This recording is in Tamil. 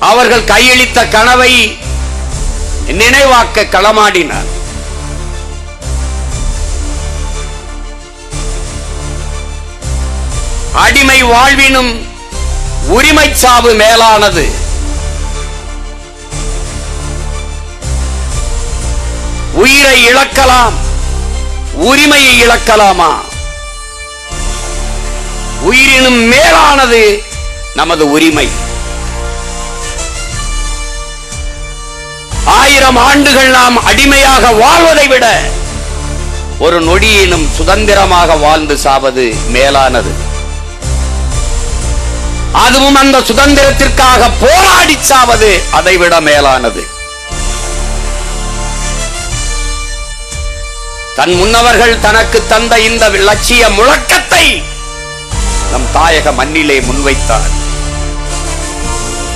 அவர்கள் கையளித்த கனவை நினைவாக்க களமாடினார். அடிமை வாழ்வினும் உரிமை சாவு மேலானது. உயிரை இழக்கலாம், உரிமையை இழக்கலாமா? உயிரினும் மேலானது நமது உரிமை. 1000 ஆண்டுகள் நாம் அடிமையாக வாழ்வதை விட ஒரு நொடியினும் சுதந்திரமாக வாழ்ந்து சாவது மேலானது. அதுவும் அந்த சுதந்திரத்திற்காக போராடி சாவது அதைவிட மேலானது. தன் முன்னவர்கள் தனக்கு தந்த இந்த லட்சிய முழக்கத்தை நம் தாயக மண்ணிலே முன்வைத்தார்.